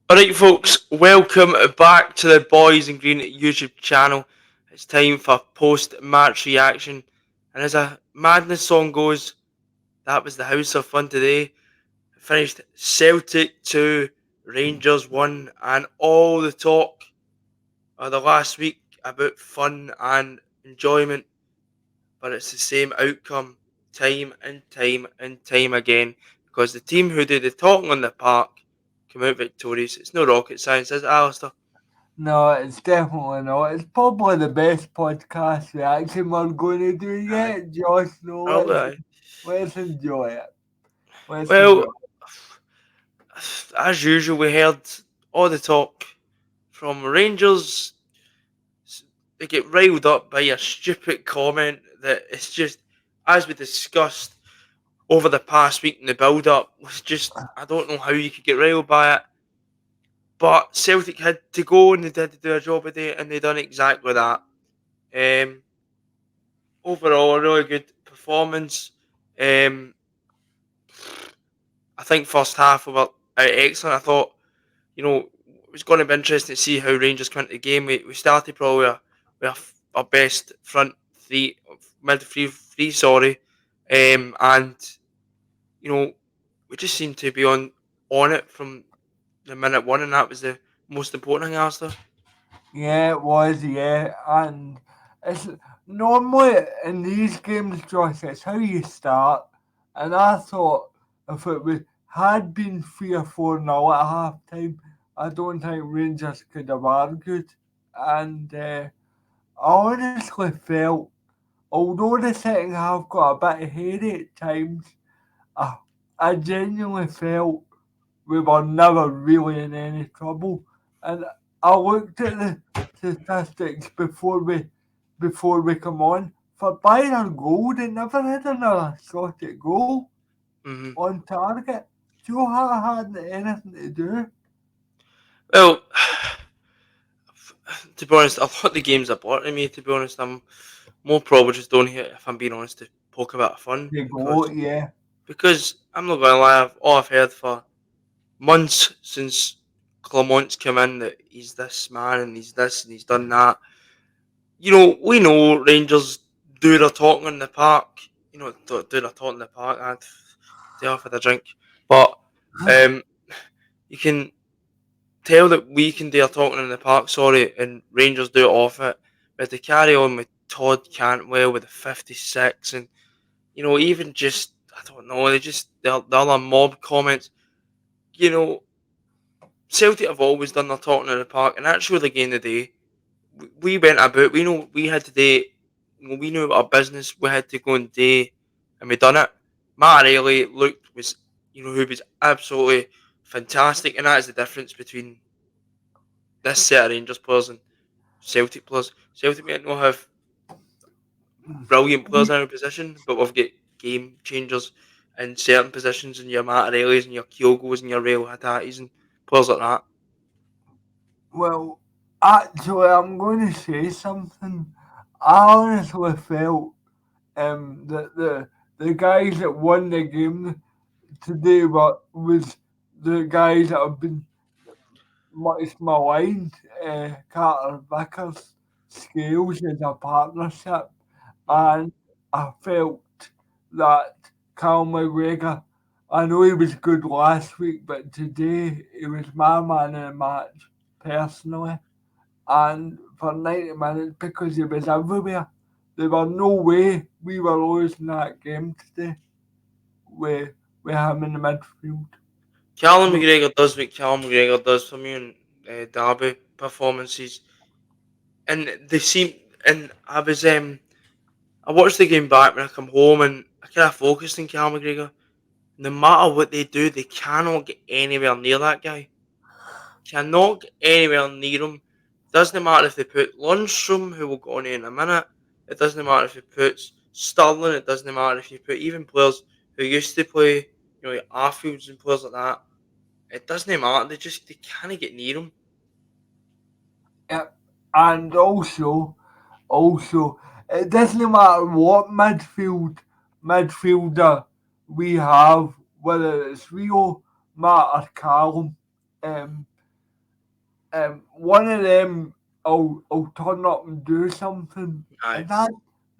Alright folks, welcome back to the Boys in Green YouTube channel. It's time for post-match reaction. And as a madness song goes, that was the house of fun today. It finished Celtic 2, Rangers 1, and all the talk of the last week about fun and enjoyment. But it's the same outcome time and time and time again. Because the team who did the talking on the park come out victorious. It's no rocket science, is it, Alistair? No, it's definitely not. It's probably the best podcast reaction we're going to do Aye. yet, Josh. No, Probably. let's enjoy it. Let's enjoy Well, it. as usual, we heard all the talk from Rangers. They get riled up by a stupid comment that it's just, as we discussed over the past week in the build up, was just, I don't know how you could get riled by it. But Celtic had to go and they did do a job of it and they done exactly that. Um, Overall, a really good performance. Um, I think first half we were excellent. I thought it was going to be interesting to see how Rangers come into the game. We started probably with our best front three, mid three, sorry, and you know we just seemed to be on it from the minute one, and that was the most important thing, Alistair. Yeah, it was, yeah. And it's normally in these games, Josh, it's how you start. And I thought if it had been 3 or 4 nil at half time, I don't think Rangers could have argued. And I honestly felt, although the second half got a bit hairy at times, I, I genuinely felt we were never really in any trouble. And I looked at the statistics before we come on. For Bayern goal, they never had another shot at goal Hmm. on target. Joe Hart hadn't anything to do. Well, to be honest, a lot of the games are boring me. To be honest, I'm more probably just doing it if I'm being honest to poke a bit of fun The because goal, yeah. I'm not gonna lie, all I've heard for months since Clement's come in that he's this man and he's this and he's done that. We know Rangers do their talking in the park. Do their talking in the park. I'd stay off with a drink, but um, you can tell that we can do our talking in the park. Sorry, and Rangers do it off it. But to carry on with Todd Cantwell with the 56, and even just I don't know, they just the other mob comments. You know, Celtic have always done their talking in the park, and that's really the game of the day. We went about. We know we had to do. We knew our business. We had to go and do, and we done it. Matt Riley looked was who was absolutely fantastic, and that is the difference between this set of Rangers players and Celtic players. Celtic might not have brilliant players in our position, but we've got game changers in certain positions, and your Matt Riley's and your Kyogos and your Rail Hatatis and players like that. Well, actually, I'm going to say something. I honestly felt that the guys that won the game today was the guys that have been much maligned. Carter Vickers, Scales as a partnership, Mm-hmm. and I felt that Cal McGregor. I know he was good last week, but today he was my man in the match personally, and for 90 minutes because he was everywhere. There was no way we were losing that game today with, with him in the midfield. Callum No, McGregor does what Callum McGregor does for me in Derby performances, and they seem. And I watched the game back when I come home, and I kind of focused on Callum McGregor. No matter what they do, they cannot get anywhere near that guy. Cannot get anywhere near him. Doesn't matter if they put Lundstrom, who will go on in a minute. It doesn't matter if you put Sterling. It doesn't matter if you put even players who used to play, Arfields and players like that. It doesn't matter. They can't get near him. yeah. And also, it doesn't matter what midfielder we have, whether it's Rio, Matt, or Callum. Um, one of them will turn up and do something, Aye, and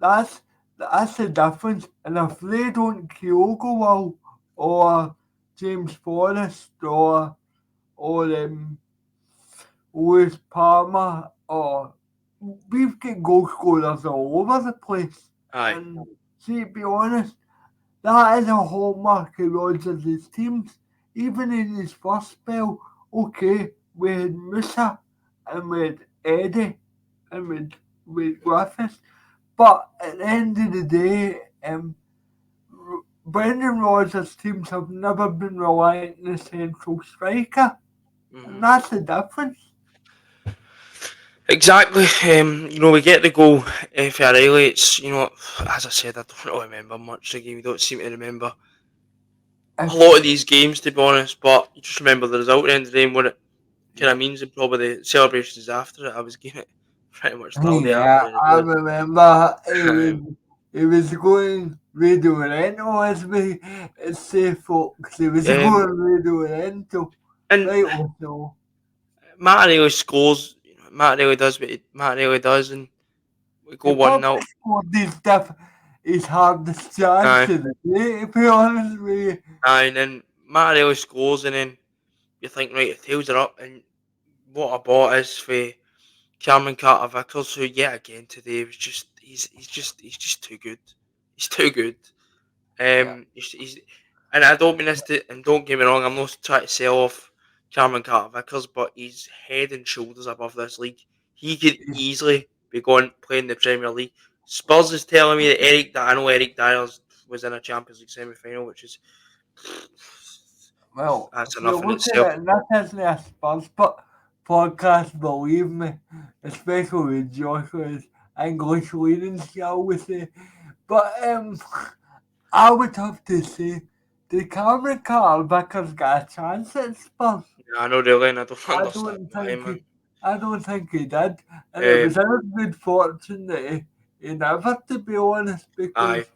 that's that's the difference. And if they don't, Kyogo will, or James Forrest, or Lewis Palmer, or we've got goal scorers all over the place. aye, And see, to be honest, that is a hallmark of Rodgers' teams. Even in his first spell, okay, we had Musa and we had Eddie and we had Griffiths. But at the end of the day, Brendan Rodgers' teams have never been reliant on a central striker. And hmm, that's the difference. exactly. We get the goal for Riley. It's as I said, I don't really remember much of the game. You don't seem to remember a If, lot of these games, to be honest. But you just remember the result at the end of the game, what it kind of yeah. means, and probably the celebrations after it. I was getting it pretty much dirty Yeah, after as I well. remember Um, he was going Radio Rento as we say folks. He was um, going Radio Rento. and Right so Matt really scores. Matt really does what Matt really does, and we go he one probably 0 scored his hardest chance Aye, of the day, to be honest with you. aye, and then Matt really scores, and then you think, right, the tails are up, and what a ball is for Cameron Carter Vickers, who yet again today was just he's just too good. He's too good. Yeah. He's and I don't mean this to, and don't get me wrong, I'm not trying to sell off Cameron Carter Vickers, but he's head and shoulders above this league. He could He's, easily be going playing the Premier League. Spurs is telling me that I know Eric Dyers was in a Champions League semi final, which is well, that's if you enough in look at itself. it, and that isn't a Spurs but podcast, believe me, especially with Joshua's English leading, shall we say. But I would have to say the Cameron Carter Vickers got a chance at Spurs. Yeah, I know really, and I don't I understand don't why, think man. he, I don't think he did, and it was Um, our good fortune that he never, to be honest, aye, because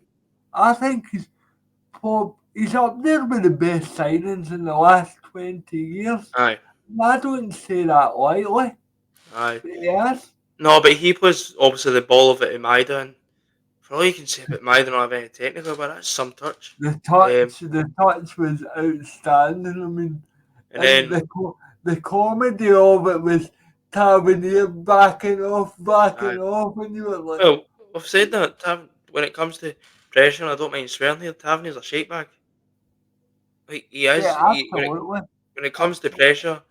I think he's up there with the best signings in the last 20 years. aye, I don't say that lightly, aye. but yes, No, but he plays obviously the ball of it in Maida, and for all you can say about Maida not having any technical, but that's some touch. Um, the touch was outstanding. I mean, and and then the comedy of it was Tavernier aye. backing off, and you were like, Well, I've said that when it comes to pressure, I don't mind swearing here. Tavernier is a shape bag. Like he is. yeah, absolutely. When it comes to Absolutely. pressure,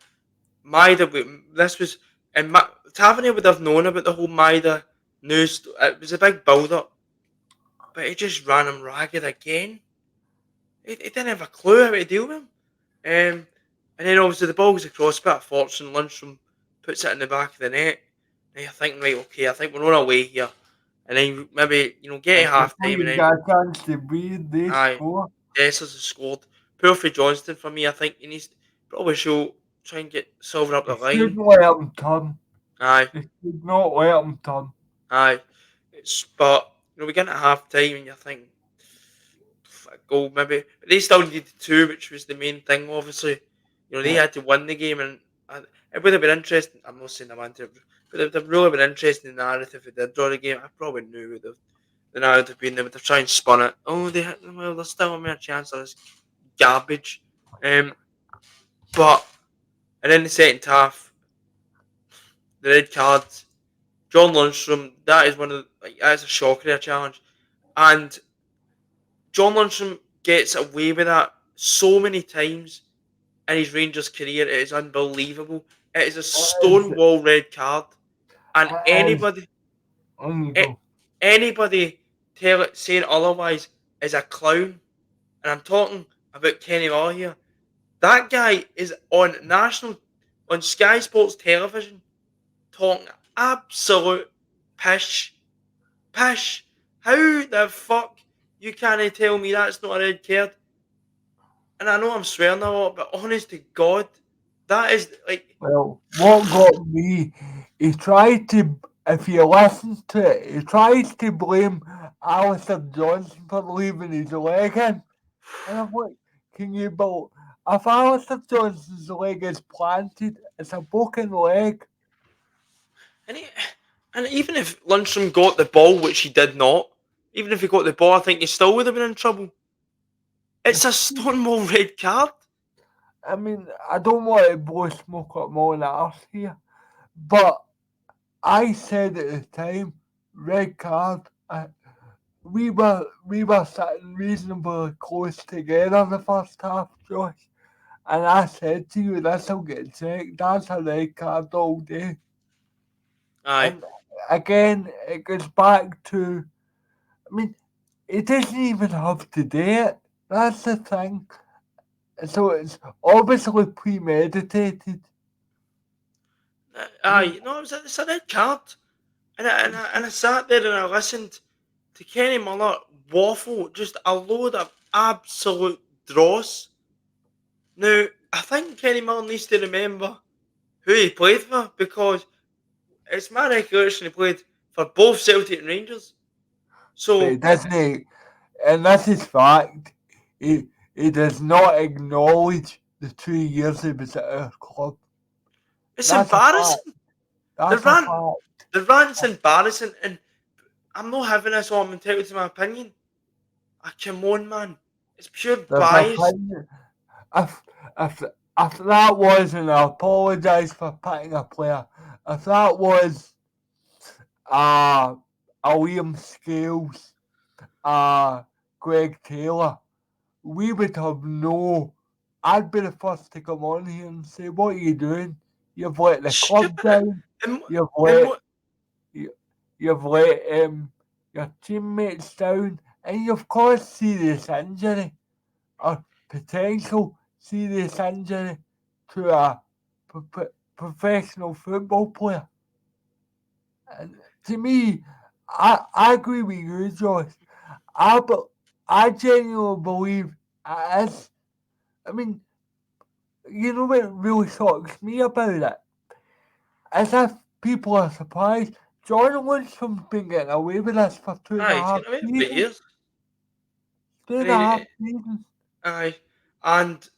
Maida. This was and Tavernier would have known about the whole Maida news. It was a big build up, but he just ran him ragged again. He didn't have a clue how to deal with him. And then obviously the ball goes across, bit of fortune, Lundstrom puts it in the back of the net. And you're thinking, right, okay, I think we're on our way here. And then maybe, get to And half before time and you then, got a chance to breathe, they aye, score. Dessers has scored. Poor for Johnston for me, I think he needs to probably try and get Silver up You the line. shouldn't let them turn. Aye, You should not let them turn. aye. But, we get into half time and you think, a goal maybe. But they still needed two, which was the main thing. Obviously, they Yeah. had to win the game, and it would have been interesting. I'm not saying I wanted, it, but it would have really been interesting narrative if it did draw the game. I probably knew would have the narrative been they would have tried and spun it. Oh, they're still a mere chance of this garbage. Um, but and then the second half, the red card, John Lundstrom. That is one of that is a shocker, a challenge, and John Lundstrom gets away with that so many times in his Rangers career. It is unbelievable. It is a It is, stonewall red card, and it is, on you a- go. anybody saying otherwise is a clown. And I'm talking about Kenny Miller here. That guy is on Sky Sports television talking absolute pish, pish. How the fuck you can't tell me that's not a red card? And I know I'm swearing a lot, but honest to God, that is like, Well, what got me, he tried to, if you listen to it, he tries to blame Alistair Johnson for leaving his leg in. And I'm like, can you believe? if Alistair Johnson's leg is planted, it's a broken leg. And and even if Lundstrom got the ball, which he did not, even if he got the ball, I think he still would have been in trouble. It's a Stonewall red card. I mean, I don't want to blow smoke up my own arse here, but I said at the time, red card. We were sitting reasonably close together the first half, Josh, and I said to you, this'll get checked. That's a red card all day. Aye. And again, it goes back to, I mean, he doesn't even have to do it. That's the thing. So it's obviously premeditated. I mean, Aye. No, it's a red card. And I sat there and I listened to Kenny Miller waffle just a load of absolute dross. Now, I think Kenny Miller needs to remember who he played for because it's my recollection he played for both Celtic and Rangers. but he So doesn't, and this is fact, he does not acknowledge the 2 years he was at our club. it's That's a fact. embarrassing. The That's a rant, fact. the rant's embarrassing, and I'm not having this on. I'm entitled to my opinion. Come on, man. It's pure There's a bias. opinion. If, if, if that was, and I apologise for picking a player, if that was uh, a Liam Scales, Greg Taylor, we would have no. I'd be the first to come on here and say, "What are you doing? You've let the club Stupid. down. And, You've and let what? you, you've let your teammates down, and you've caused serious injury or potential serious injury to a professional football player." And to me, I agree with you, Josh. But I genuinely believe it is. I mean, you know what really shocks me about it? As if people are surprised. Jordan Lundstrom's been getting away with this for two and a Aye, he's half getting away for seasons. years. Two And and a half seasons. aye, and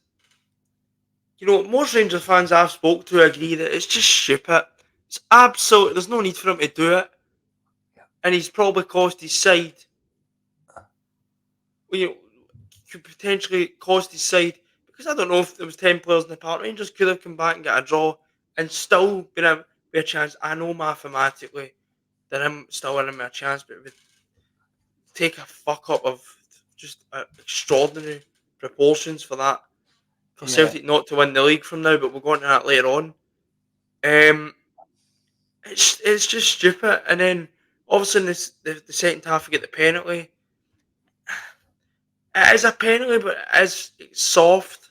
most Rangers fans I've spoke to agree that it's just stupid. It's absolute. There's no need for him to do it, and he's probably cost his side. You know, could potentially cost his side because I don't know if there was 10 players in the park. Rangers could have come back and got a draw and still be a chance. I know mathematically that I'm still in a chance, but it would take a fuck up of just extraordinary proportions for that. For Yeah, Celtic not to win the league from now, but we'll go into that later on. Um, it's just stupid. And then obviously in the second half, we get the penalty. It is a penalty, but it's soft.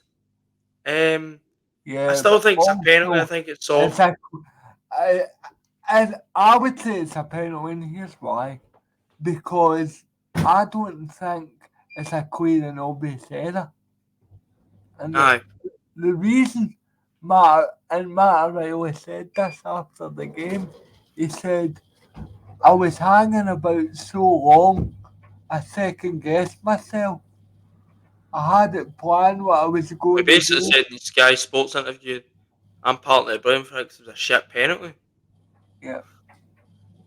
I yeah, still but think it's a penalty. I also think it's it's soft. a, I, and I would say it's a penalty, and here's why. Because I don't think it's a clear and obvious error. And Aye. the reason Matt Riley said this after the game, he said, I was hanging about so long, I second guessed myself. I had it planned what I was We going to basically do. said in Sky Sports interview, I'm partly to blame for it because it was a shit penalty. Yeah,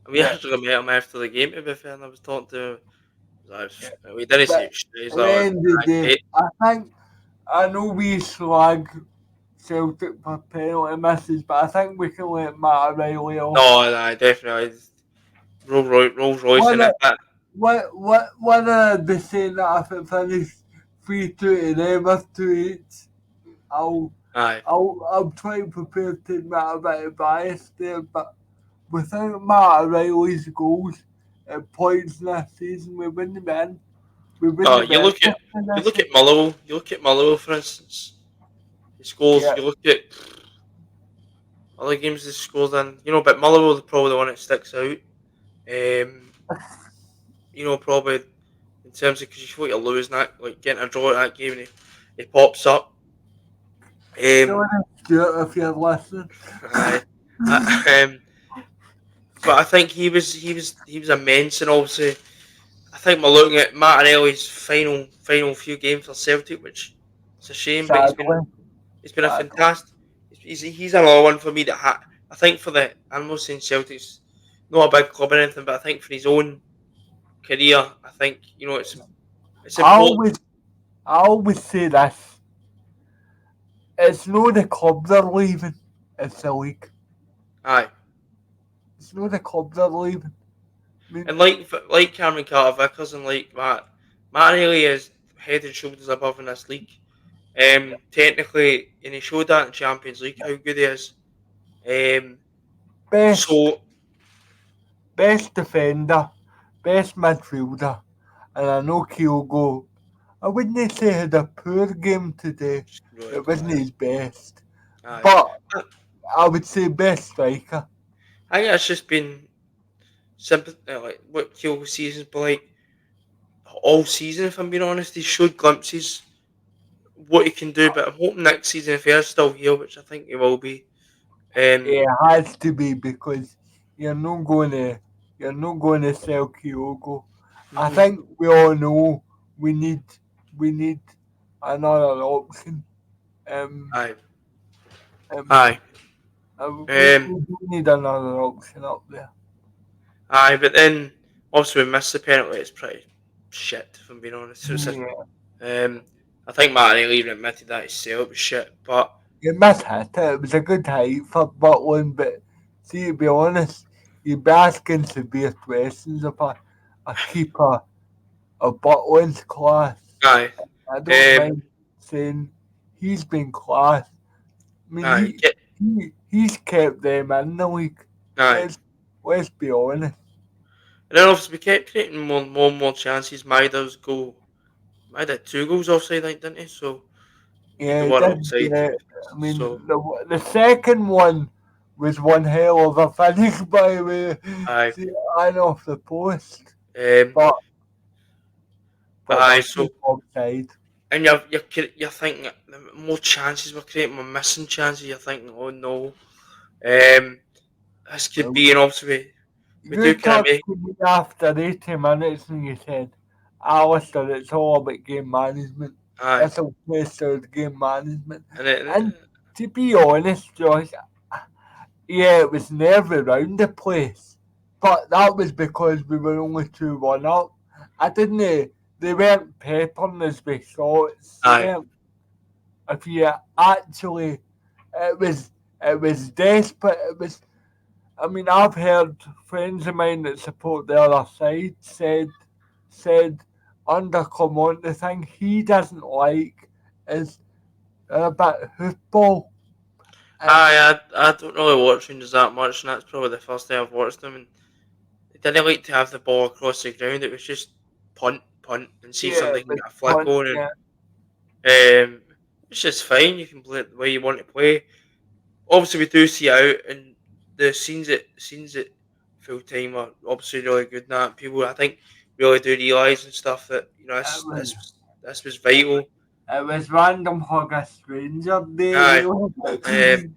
And we yeah, actually met him after the game, to be fair, and I was talking to him. yeah. We didn't say But it was shit. He's at the like, end of the day, mate. I know we slag Celtic for penalty misses, but I think we can let Matt Riley off. No, definitely. Rolls Royce One in of it. But, one of the saying that if it finished 3-2 to them with 2-8, I'll aye. I'll try and prepare to admit a bit of bias there, but without Matt Riley's goals at points this season, we wouldn't be in. We Oh, wouldn't be in this you look position. at Motherwell. You look at Motherwell, for instance. He scores. Yeah, You look at other games he scores in. But Motherwell is probably the one that sticks out. Um, probably in terms of because you feel like you're losing that, like getting a draw at that game, and he pops up. Um, Jordan Stewart, if you're listening. aye. Um, but I think he was immense, and obviously I think we're looking at Martinelli's final few games for Celtic, which It's a shame, but sadly, he's been a sadly. fantastic. He's another one for me that I think for the I'm not saying Celtics, not a big club or anything, but I think for his own career, I think it's I important. always, I always say this. It's not the club they're leaving, it's the league. Aye, It's not the club they're leaving. I mean, and like Cameron Carter Vickers and like Matt really is head and shoulders above in this league. Technically, and he showed that in Champions League how good he is. Um, best, so best defender, best midfielder, and I know Kyogo. I wouldn't say had a poor game today. right, It wasn't his best, aye. but I, I would say best striker. I think it's just been simple, like what Kyogo season's been like all season. If I'm being honest, he showed glimpses what he can do, but I'm hoping next season if he is still here, which I think he will be. It Um, has to be because you're not going to you're not going to sell Kyogo. I mhm, think we all know we need we need another option. Um, aye, um, aye, we um, do need another option up there. aye. But then also we missed the penalty. It's pretty shit. If I'm being honest, Yeah, um, I think Matt even admitted that himself. It was shit, but you must hit it. It was a good height for Butland, but see, to be honest, you'd be asking severe questions of a keeper of Butland's class. aye, I don't um, mind saying he's been class. I mean, aye, he's kept them in the league. aye. Let's let's be honest. And then obviously we kept creating more and more chances. Maida had 2 goals offside, I think, didn't he? So the Yeah, one did offside. I mean So the second one was one hell of a finish by the way. aye, See, line off the post, um, but aye. that's So just offside. and you're thinking the more chances we're creating, we're missing chances. You're thinking, oh no, this could Well, be, and obviously we do you kind of talked make to me after 80 minutes and you said, Alistair, it's all about game management. aye, It's a waste of game management. and it, And to be honest, Josh, yeah, it was nervy round the place. But that was because we were only 2-1 up. I didn't, they weren't peppering us with shots. They aye, weren't, if you actually, it was desperate. It was I mean, I've heard friends of mine that support the other side said under Clement the thing he doesn't like is a bit hoofball. Um, I don't really watch Rangers that much, and that's probably the first time I've watched them. And they didn't like to have the ball across the ground. It was just punt, and see if yeah, somebody can but get a flick on. And yeah, it's just fine. You can play it the way you want to play. Obviously, we do see out, and the scenes at full time are obviously really good. Now people, I think, really do realise and stuff that it was this was vital. it was random hug a stranger day Aye, really. um,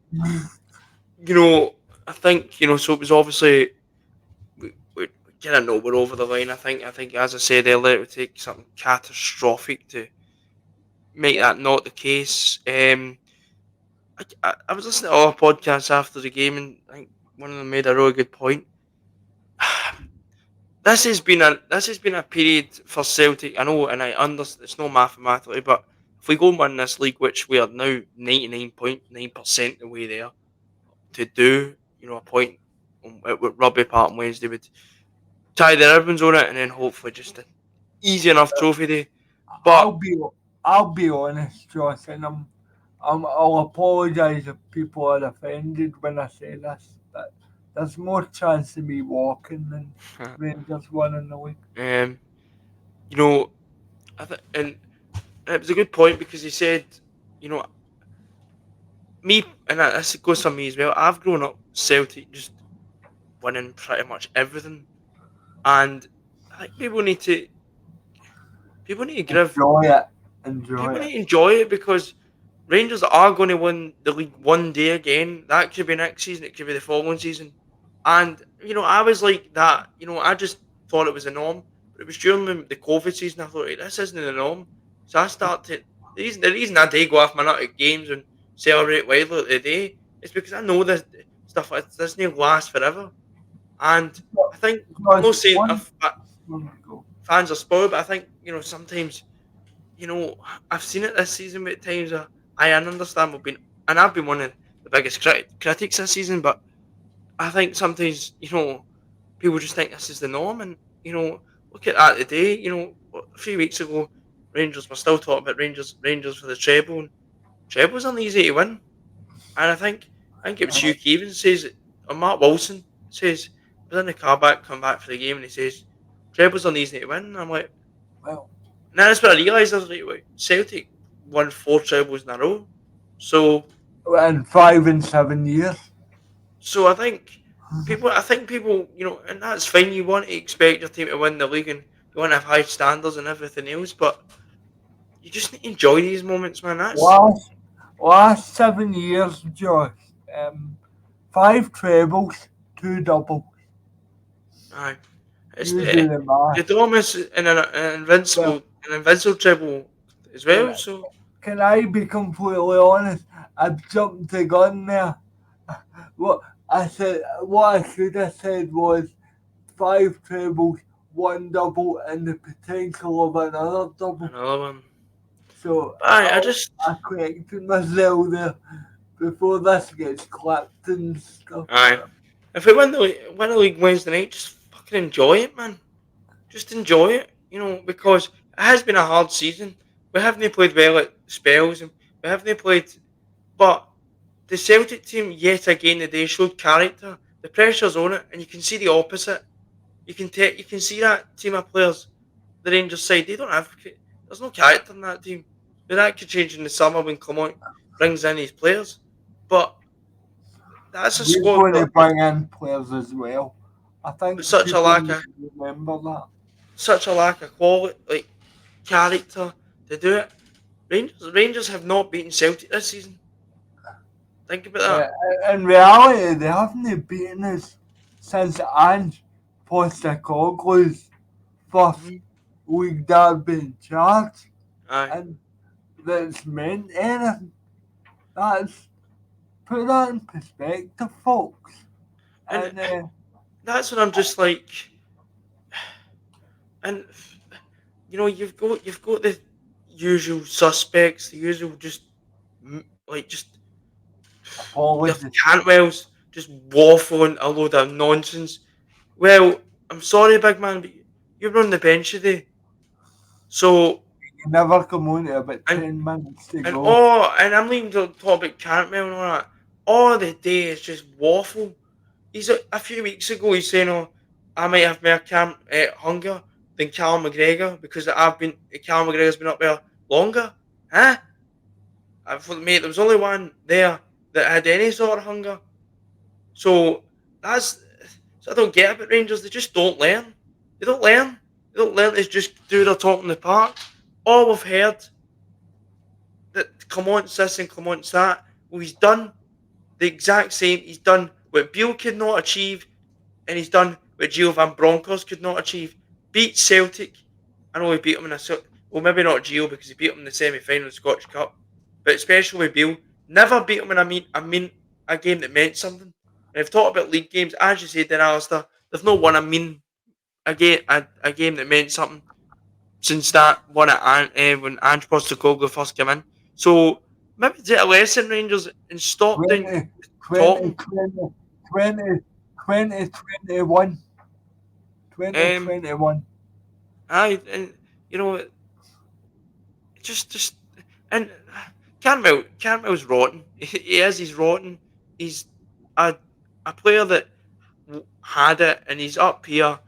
you know, I think so it was obviously we kind of know we're over the line. I think as I said earlier, it would take something catastrophic to make Yeah, that not the case. I was listening to all podcasts after the game, and I think one of them made a really good point. This has been a period for Celtic. I know, and I understand it's not mathematically, but if we go and win this league, which we are now 99.9% the way there to do, a point at Rugby Park on Wednesday would tie the ribbons on it, and then hopefully just an easy enough trophy day. But I'll be I'll be honest, Josh, and I'll apologise if people are offended when I say this, but there's more chance of me walking than Rangers winning the league. um, you know, and it was a good point because he said, you know, me, and this goes for me as well. I've grown up Celtic just winning pretty much everything, and I think people need to give Enjoy it. Enjoy people it. need to enjoy it because Rangers are going to win the league one day again. That could be next season. It could be the following season. And I was like that. I just thought it was the norm. But it was during the COVID season. I thought, "Hey, this isn't the norm." So I started the reason I do go off my nut at games and celebrate wildly today is because I know this stuff like this doesn't last forever. And I think I'm Josh, not saying one if go. fans are spoiled, but I think sometimes I've seen it this season with times. I understand I've been one of the biggest critics this season, but I think sometimes people just think this is the norm, and look at that today. A few weeks ago, Rangers were still talking about Rangers for the treble. And treble's uneasy to win, and I think it was Hugh Keevins says it, or Mark Wilson says was in the car back, come back for the game, and he says treble's uneasy to win. And I'm like, Well, and that's what I realised. I was like, wait, Celtic won four trebles in a row, so in 5 and 7 years. So I think people, and that's fine. You want to expect your team to win the league, and you want to have high standards and everything else, but you just need to enjoy these moments, man. That's Last last 7 years, Josh. Um, five trebles, two doubles. aye. It's You do the the math. Thomas and Well, an invincible treble as can well. So can I be completely honest? I've jumped the gun there. What I should have said was five trebles, one double, and the potential of another double. another one. So But I just I corrected myself there before this gets clapped and stuff. aye. If we win the league Wednesday night, just fucking enjoy it, man. Just enjoy it, because it has been a hard season. We haven't played well at spells, and we haven't played. But the Celtic team, yet again today, showed character. The pressure's on it, and you can see the opposite. You can see that team of players, the Rangers side. They don't have. There's no character in that team. Now that could change in the summer when Clement brings in these players, but that's a We're squad going to bring in players as well. I with think such a people lack need of to remember that. quality, like character to do it. Rangers have not beaten Celtic this season. Think about Uh, that. in reality, they haven't beaten us since Ange Postecoglou's first Hmm. league derby in charge, Aye, and that's meant anything. That's put that in perspective, folks. and And that's what I'm just like. And you've got the usual suspects, the usual just like just the apologies. Cantwell's just waffling a load of nonsense. Well, I'm sorry, big man, but you were on the bench today. So You never come on to about and 10 minutes to and go. all and I'm leaving to talk about Cantwell and all that. All the day is just waffle. He's a few weeks ago. He's saying, "Oh, I might have more hunger than Callum McGregor because Callum McGregor's been up there longer." Huh? I thought, mate, there was only one there that had any sort of hunger. So that's so I don't get about Rangers. They just don't learn. They don't learn. They don't learn to just do their talk in the park. All we've heard that Clement's this and Clement's that. Well, he's done the exact same. He's done what Beale could not achieve, and he's done what Gio Van Bronckhorst could not achieve. Beat Celtic. I know he beat him in well, maybe not Gio because he beat him in the semi-final of the Scottish Cup, but especially with Beale, never beat him in a game that meant something. And I've talked about league games, as you said, then Alistair, they've not won a game that meant something since that one when Ange Postecoglou first came in. So maybe take a lesson, Rangers, and stop doing 20, talking. 20, 2021. Um, 2021. and you know, just and Campbell's rotten. He is. He's rotten. He's a a player that had it, and he's up here.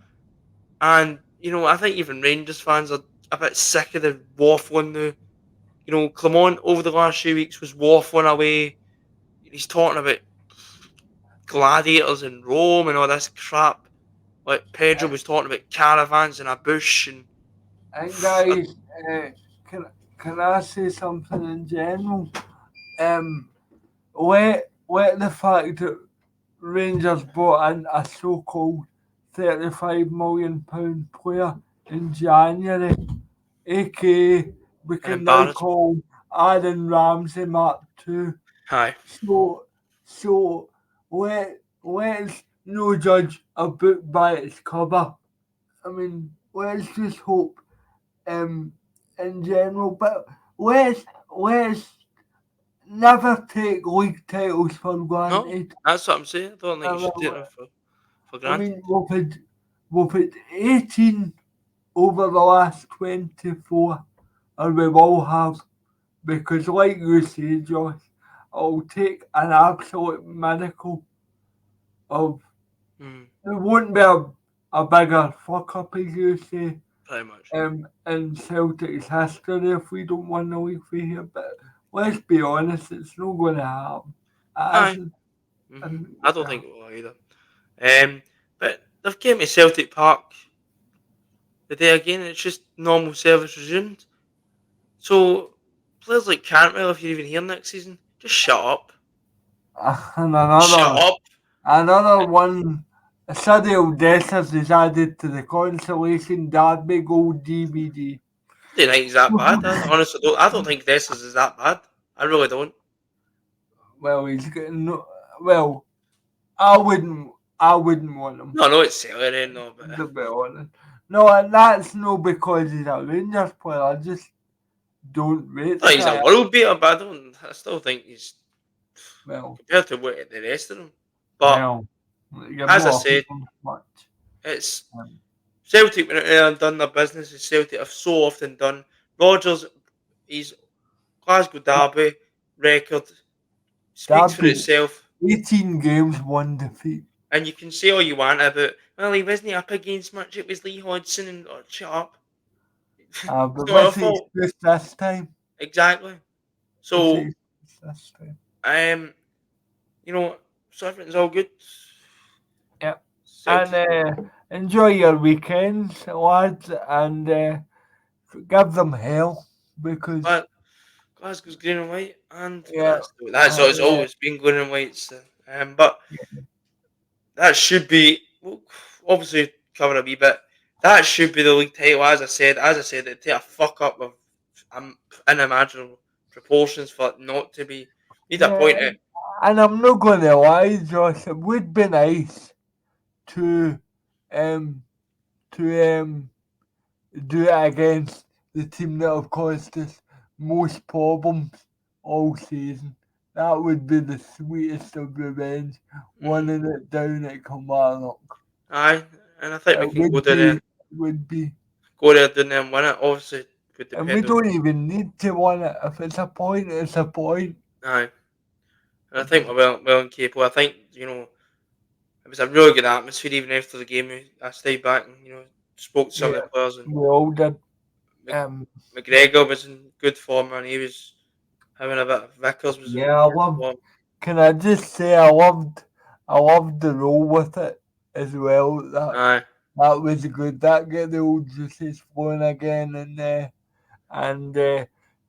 And I think even Rangers fans are a bit sick of the waffling now. Clement over the last few weeks was waffling away. He's talking about gladiators in Rome and all this crap. Like Pedro was talking about caravans in a bush and And I, guys, uh, can can I say something in general? Um, let the fact that Rangers brought in a so-called £35 million player in January, aka we an can now embarrassment. call Aaron Ramsey mark too. Aye. So so let's no judge a book by its cover. I mean, let's just hope in general, but let's never take league titles for No, granted. that's what I'm saying. I don't think I you mean, should take them for I granted. mean we've had 18 over the last 24, and we will have, because like you say, Josh, it'll take an absolute miracle of, Mm, there won't be a bigger fuck up, as you say, pretty much. in Celtic's history if we don't win the league for here. But let's be honest, it's not going to happen. It Aye. isn't. And I don't think it will either. But they've came to Celtic Park the day again. It's just normal service resumed. So players like Cantwell, if you're even here next season, just shut up. and Shut another up. another one. Sadio Dessers is added to the consolation derby gold DVD. I don't think he's that bad. I honestly don't. I don't think Dessers is that bad. I really don't. Well, he's getting no. Well, I wouldn't want him, No, no, it's salary, no, but to be honest. No, and that's no because he's a Rangers player. I just don't rate I the think he's a guy. world beater. But I don't. I still think he's Well, compared to what the rest of them. But well, you're as I not said, hoping much. it's Um, Celtic went out there and done their business, as Celtic have so often done. Rodgers, his Glasgow Derby record speaks for Derby, itself. 18 games, one defeat. And you can say all you want about, well, he wasn't up against much. It was Lee Hodgson and shut up. It's But not our what's the fault. excuse this time? Exactly. What's the So, excuse this time? um, you know, so everything's all good. Yep. And Celtic, enjoy your weekends, lads, and give them hell because, Gla- Glasgow's green and white, and yeah, that's how it's yeah, always been green and white. So, but that should be well, obviously cover a wee bit. That should be the league title, as I said, it'd take a fuck up of unimaginable proportions for it not to be. Need a yeah. point out. And I'm not going to lie, Josh, it would be nice to um to do it against the team that have caused us most problems all season. That would be the sweetest of revenge, Mm-hmm. winning it down at Kilmarnock. Aye, and I think we It can go would down there, be, would be, go there, down there and win it. Obviously, would and we depend on. don't even need to win it. If it's a point, it's a point. Aye, and I think we're well and capable. I think it was a really good atmosphere even after the game. I stayed back and spoke to some of Yeah, the players, and we all did. Mc- Um, McGregor was in good form, and he was having a bit. Vickers was in yeah, I good loved. form. Can I just say I loved the roll with it as well. Aye, That was good. That get the old juices flowing again, and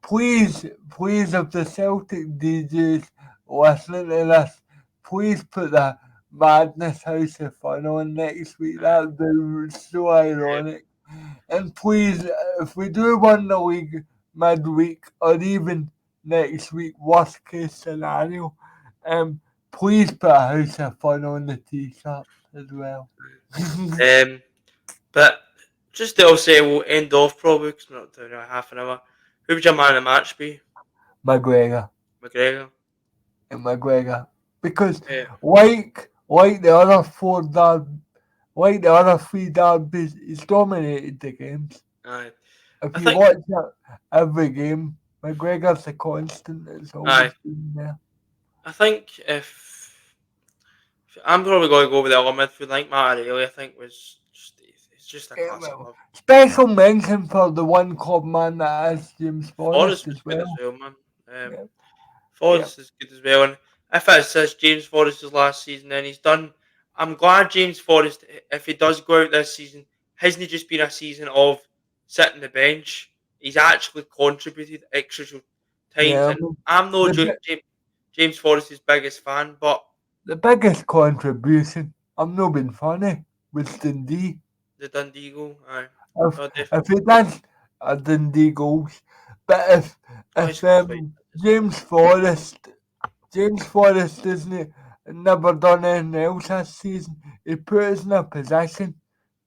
please, if the Celtic DJs listening to this, please put the Madness House of Fun on next week. aye, That'd be so yeah, ironic. And please, if we do win the league midweek or even next week, worst case scenario, um, please put a House of Fun on the t-shirt as well. Um, but just to say, we'll end off probably because we're not doing a half an hour. Who would your man of the match be? McGregor. McGregor. And McGregor. Because Yeah, like the other like the other three derbies, he's dominated the games. aye. If I you think watch every game, McGregor's a constant that's aye. always been there. I think if I'm probably going to go with the other midfield. I think Matt I think was it's just a Yeah, class well, above. special mention for the one club man that is James Forrest Forrest as was good as well. well, man. Yeah, yeah, Forrest is good as well, and if it says James Forrest's last season, then he's done. I'm glad James Forrest, if he does go out this season, hasn't just been a season of sitting the bench. He's actually contributed extra times, yeah. I and mean, I'm no the bi- James Forrest's biggest fan, but the biggest contribution, I'm not being funny, was Dundee. the Dundee goal, aye, If no, if he does Dundee goals, But Oh, if he's quite. James Forrest isn't never done anything else this season, he put us in a position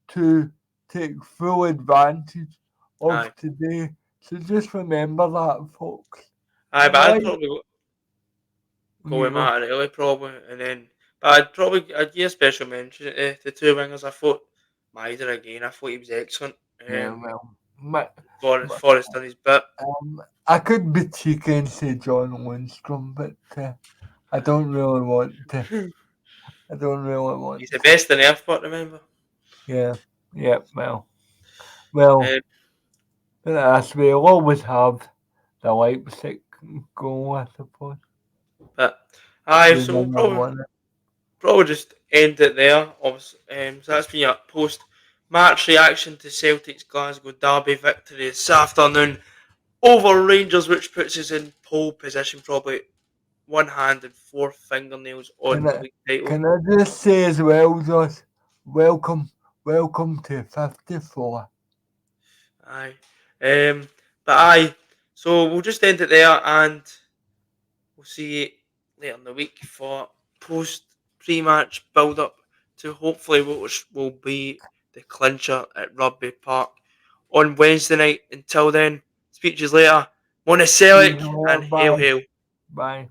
to take full advantage of Aye, today. So just remember that, folks. aye, but I'd Alright, probably go you with go. Martinelli probably, and then. But I'd give a special mention to the two wingers. I thought Maida again. I thought he was excellent. Yeah, well, my, Forrest done his bit. I could be cheeky and say John Lundstrom, but I don't really want to. I don't really want He's the to. best in Earth, but remember. Yeah, yeah, well, Um, as we'll always have the Leipzig goal, I suppose. but aye, We so we'll never won it. probably just end it there. Obviously, so that's been your post match reaction to Celtic's Glasgow Derby victory this afternoon over Rangers, which puts us in pole position, probably one hand and four fingernails Can on the I, league title. can I just say as well, Josh, welcome, welcome to 54. Aye, but aye, so we'll just end it there, and we'll see you later in the week for post pre-match build up to hopefully what will be the clincher at Rugby Park on Wednesday night. Until then, speak to you later. Mono See you Celtic later. and hail Bye. hail. Bye.